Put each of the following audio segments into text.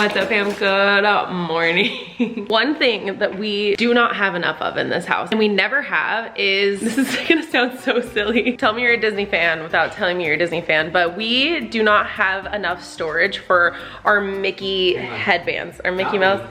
What's up, fam? Good morning. One thing that we do not have enough of in this house, and we never have, is, this is gonna sound so silly. Tell me you're a Disney fan without telling me you're a Disney fan, but we do not have enough storage for our Mickey headbands, our Mickey Mouse.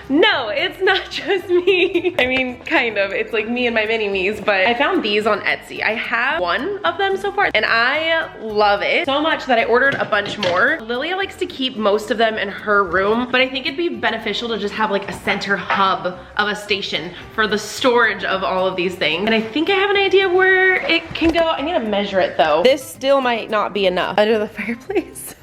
No, it's not just me. I mean, kind of. It's like me and my mini-me's, but I found these on Etsy. I have one of them so far, and I love it so much that I ordered a bunch more. Lilia likes to keep most of them in her room, but I think it'd be beneficial to just have like a center hub of a station for the storage of all of these things. And I think I have an idea where it can go. I need to measure it though. This still might not be enough under the fireplace.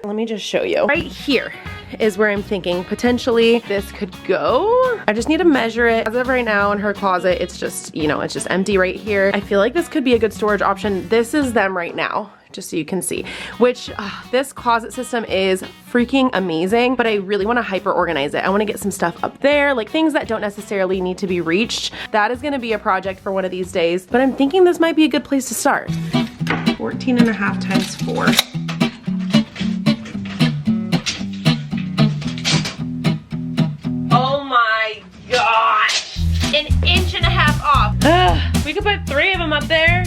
Let me just show you. Right here is where I'm thinking potentially this could go. I just need to measure it. As of right now in her closet, it's just, you know, it's just empty right here. I feel like this could be a good storage option. This is them right now, just so you can see, which this closet system is freaking amazing, but I really want to hyper organize it. I want to get some stuff up there, like things that don't necessarily need to be reached. That is going to be a project for one of these days, but I'm thinking this might be a good place to start. 14.5 times 4. Oh my gosh, 1.5 inches off. We could put 3 of them up there.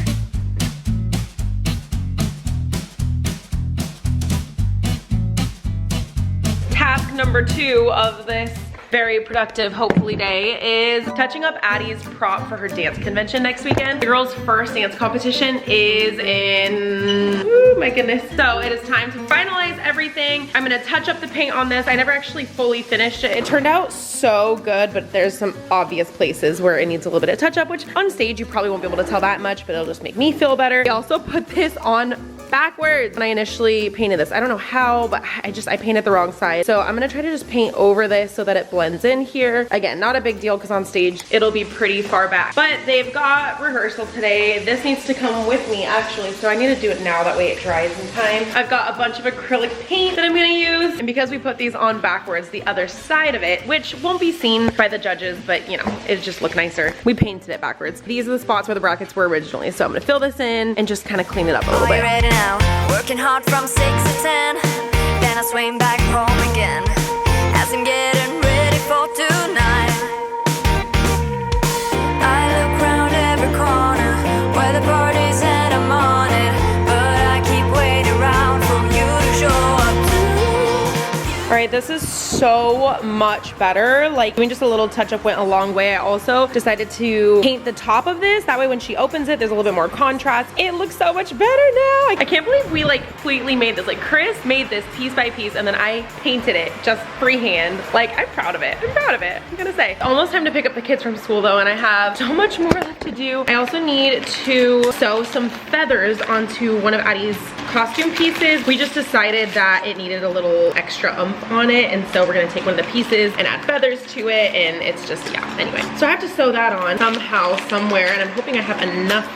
Task number 2 of this very productive, hopefully, day is touching up Addie's prop for her dance convention next weekend. The girls' first dance competition is in, oh my goodness. So it is time to finalize everything. I'm gonna touch up the paint on this. I never actually fully finished it. It turned out so good, but there's some obvious places where it needs a little bit of touch up, which on stage you probably won't be able to tell that much, but it'll just make me feel better. I also put this on backwards when I initially painted this. I don't know how, but I painted the wrong side. So I'm gonna try to just paint over this so that it blends in here. Again, not a big deal because on stage it'll be pretty far back. But they've got rehearsal today. This needs to come with me actually, so I need to do it now, that way it dries in time. I've got a bunch of acrylic paint that I'm gonna use, and because we put these on backwards, the other side of it, which won't be seen by the judges, but you know, it just look nicer. We painted it backwards. These are the spots where the brackets were originally, so I'm gonna fill this in and just kind of clean it up a little bit. Working hard from 6 to 10, then I swing back home again as I'm getting ready for tonight. I look round every corner where the party's and I'm on it, but I keep waiting around for you to show up too. All right, this is so much better. Like, doing just a little touch up went a long way. I also decided to paint the top of this. That way when she opens it, there's a little bit more contrast. It looks so much better now. I can't believe we like completely made this. Like, Chris made this piece by piece and then I painted it just freehand. Like, I'm proud of it. I'm proud of it, I'm gonna say. Almost time to pick up the kids from school though, and I have so much more left to do. I also need to sew some feathers onto one of Addie's costume pieces. We just decided that it needed a little extra oomph on it, and so we're gonna take one of the pieces and add feathers to it, and it's just, yeah, anyway. So I have to sew that on somehow, somewhere, and I'm hoping I have enough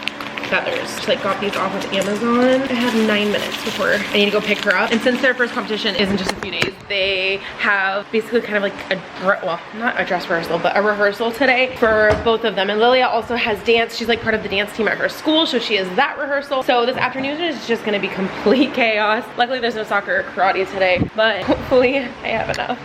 feathers. Just like got these off of Amazon. I have 9 minutes before I need to go pick her up. And since their first competition is in just a few days, they have basically kind of like a, well, not a dress rehearsal, but a rehearsal today for both of them. And Lilia also has dance. She's like part of the dance team at her school, so she has that rehearsal. So this afternoon is just gonna be complete chaos. Luckily there's no soccer or karate today, but hopefully I have enough.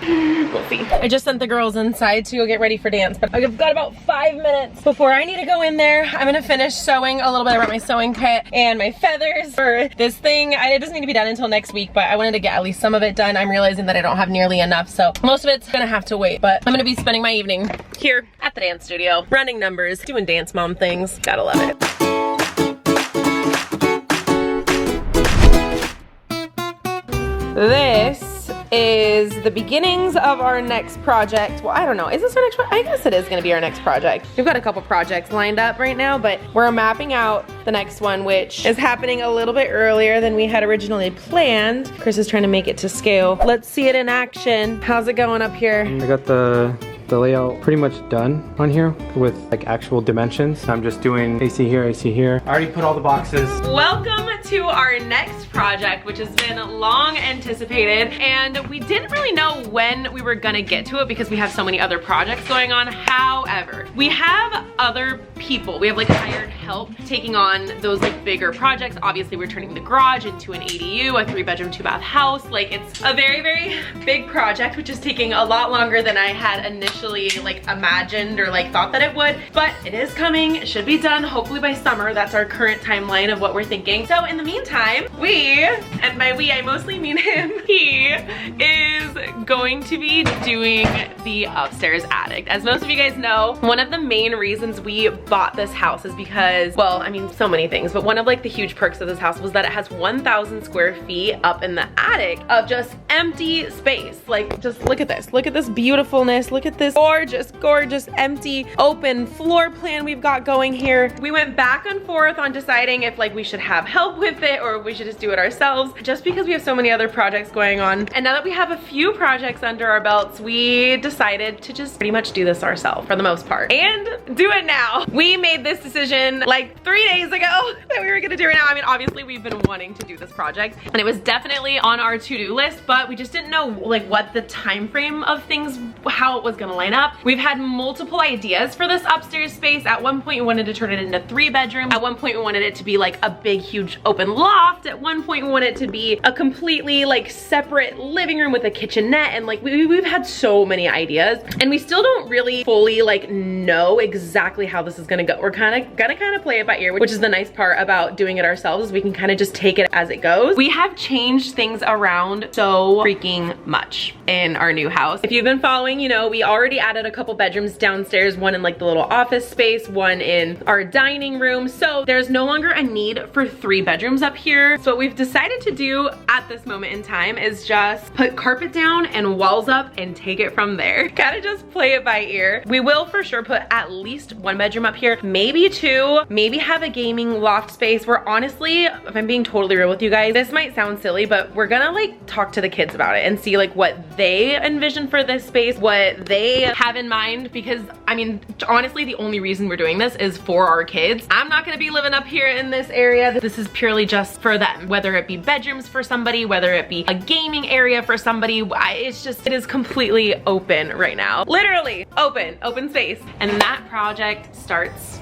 We'll see. I just sent the girls inside to go get ready for dance, but I've got about 5 minutes before I need to go in there. I'm gonna finish sewing a little bit. I brought my sewing kit and my feathers for this thing. It doesn't need to be done until next week, but I wanted to get at least some of it done. I'm realizing that I don't have nearly enough, so most of it's gonna have to wait, but I'm gonna be spending my evening here at the dance studio, running numbers, doing dance mom things. Gotta love it. This is the beginnings of our next project. Well, I don't know. Is this our next project? I guess it is going to be our next project. We've got a couple projects lined up right now, but we're mapping out the next one, which is happening a little bit earlier than we had originally planned. Chris is trying to make it to scale. Let's see it in action. How's it going up here? I got the the layout pretty much done on here with like actual dimensions. I'm just doing AC here, AC here. I already put all the boxes. Welcome to our next project, which has been long anticipated, and we didn't really know when we were gonna get to it because we have so many other projects going on. However, we have other people. We have like hired help taking on those like bigger projects. Obviously, we're turning the garage into an ADU, a 3-bedroom, 2-bath house. Like, it's a very, very big project, which is taking a lot longer than I had initially like imagined or like thought that it would, but it is coming. It should be done hopefully by summer. That's our current timeline of what we're thinking. So in the meantime, we, and by we I mostly mean him, he is going to be doing the upstairs attic. As most of you guys know, one of the main reasons we bought this house is because, well, I mean, so many things, but one of like the huge perks of this house was that it has 1,000 square feet up in the attic of just empty space. Like, just look at this. Look at this beautifulness. Look at this gorgeous, gorgeous, empty, open floor plan we've got going here. We went back and forth on deciding if like we should have help with it or we should just do it ourselves, just because we have so many other projects going on. And now that we have a few projects under our belts, we decided to just pretty much do this ourselves for the most part and do it now. We made this decision like 3 days ago that we were gonna do it now. I mean, obviously we've been wanting to do this project and it was definitely on our to-do list, but we just didn't know like what the time frame of things, how it was gonna line up. We've had multiple ideas for this upstairs space. At one point we wanted to turn it into 3-bedroom. At one point we wanted it to be like a big, huge open loft. At one point we wanted it to be a completely like separate living room with a kitchenette, and like we've had so many ideas and we still don't really fully like know exactly how this is gonna go. We're gonna play it by ear, which is the nice part about doing it ourselves, is we can kind of just take it as it goes. We have changed things around so freaking much in our new house. If you've been following, you know, we already added a couple bedrooms downstairs, one in like the little office space, one in our dining room. So there's no longer a need for 3 bedrooms up here. So what we've decided to do at this moment in time is just put carpet down and walls up and take it from there. Kind of just play it by ear. We will for sure put at least 1 bedroom up here, maybe 2, maybe have a gaming loft space. We're honestly, if I'm being totally real with you guys, this might sound silly, but we're gonna like talk to the kids about it and see like what they envision for this space, what they have in mind, because I mean, honestly, the only reason we're doing this is for our kids. I'm not gonna be living up here in this area. This is purely just for them, whether it be bedrooms for somebody, whether it be a gaming area for somebody. It is completely open right now. Literally open space. And that project starts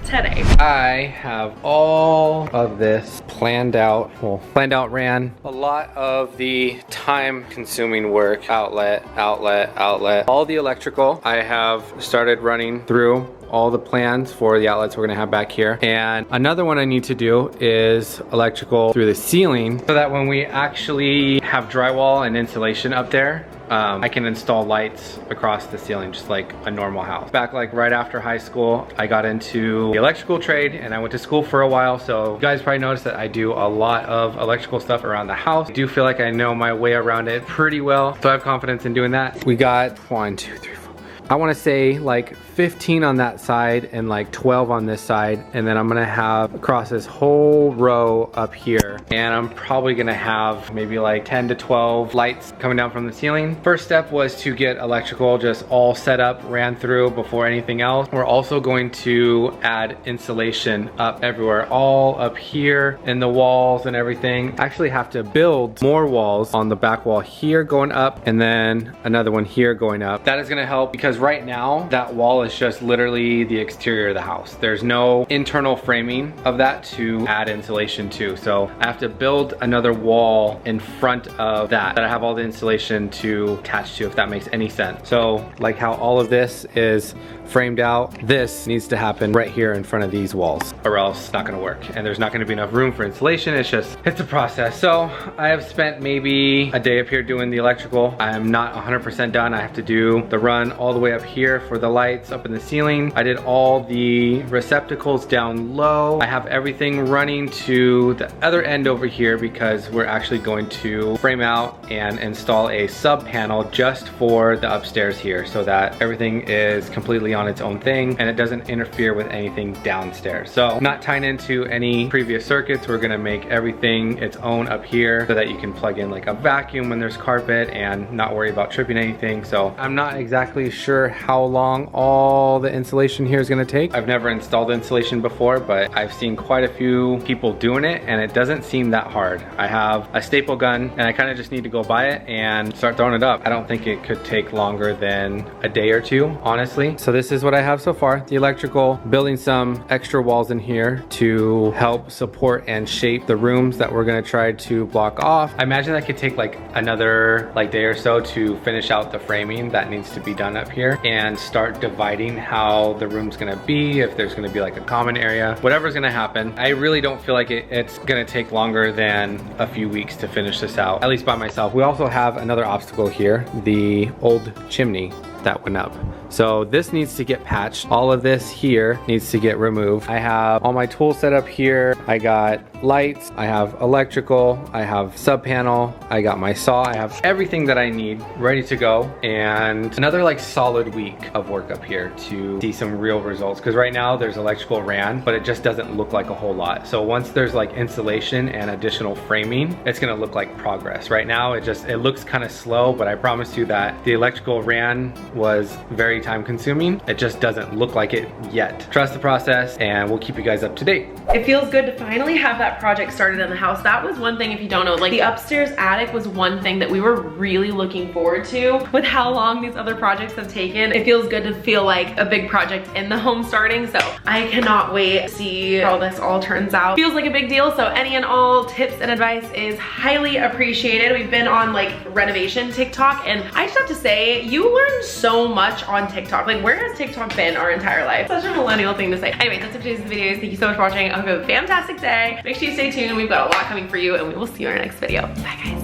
today. I have all of this planned out. Well, planned out, ran a lot of the time consuming work. Outlet. All the electrical I have started running through all the plans for the outlets we're gonna have back here. And another one I need to do is electrical through the ceiling so that when we actually have drywall and insulation up there, I can install lights across the ceiling just like a normal house. Back like right after high school, I got into the electrical trade and I went to school for a while. So you guys probably noticed that I do a lot of electrical stuff around the house. I do feel like I know my way around it pretty well. So I have confidence in doing that. We got 1, 2, 3, 4. I wanna say like 15 on that side and like 12 on this side, and then I'm gonna have across this whole row up here, and I'm probably gonna have maybe like 10 to 12 lights coming down from the ceiling. First step was to get electrical just all set up, ran through before anything else. We're also going to add insulation up everywhere, all up here in the walls and everything. I actually have to build more walls on the back wall here going up, and then another one here going up. That is gonna help because right now that wall is just literally the exterior of the house. There's no internal framing of that to add insulation to. So I have to build another wall in front of that I have all the insulation to attach to, if that makes any sense. So like how all of this is framed out, this needs to happen right here in front of these walls, or else it's not gonna work. And there's not gonna be enough room for insulation. It's a process. So I have spent maybe a day up here doing the electrical. I am not 100% done. I have to do the run all the way up here for the lights up in the ceiling. I did all the receptacles down low. I have everything running to the other end over here because we're actually going to frame out and install a sub panel just for the upstairs here so that everything is completely on its own thing and it doesn't interfere with anything downstairs. So not tying into any previous circuits. We're gonna make everything its own up here so that you can plug in like a vacuum when there's carpet and not worry about tripping anything. So I'm not exactly sure sure how long all the installation here is gonna take. I've never installed insulation before, but I've seen quite a few people doing it and it doesn't seem that hard. I have a staple gun and I kind of just need to go buy it and start throwing it up. I don't think it could take longer than a day or two, honestly. So this is what I have so far. The electrical, building some extra walls in here to help support and shape the rooms that we're gonna try to block off. I imagine that could take like another day or so to finish out the framing that needs to be done up here and start dividing how the room's gonna be, if there's gonna be like a common area, whatever's gonna happen. I really don't feel like it's gonna take longer than a few weeks to finish this out, at least by myself. We also have another obstacle here, the old chimney that went up. So this needs to get patched. All of this here needs to get removed. I have all my tools set up here. I got lights, I have electrical, I have sub panel, I got my saw, I have everything that I need ready to go. And another solid week of work up here to see some real results. Because right now there's electrical ran, but it just doesn't look like a whole lot. So once there's insulation and additional framing, it's gonna look like progress. Right now it looks kind of slow, but I promise you that the electrical ran was very time consuming. It just doesn't look like it yet. Trust the process and we'll keep you guys up to date. It feels good to finally have that project started in the house. That was one thing, if you don't know, the upstairs attic was one thing that we were really looking forward to. With how long these other projects have taken, it feels good to feel like a big project in the home starting. So I cannot wait to see how this all turns out. Feels like a big deal. So any and all tips and advice is highly appreciated. We've been on renovation TikTok, and I just have to say, you learn so much on TikTok. Where has TikTok been our entire life? Such a millennial thing to say. Anyway, that's it for today's video. Thank you so much for watching. I hope you have a fantastic day. Make sure you stay tuned. We've got a lot coming for you, and we will see you in our next video. Bye, guys.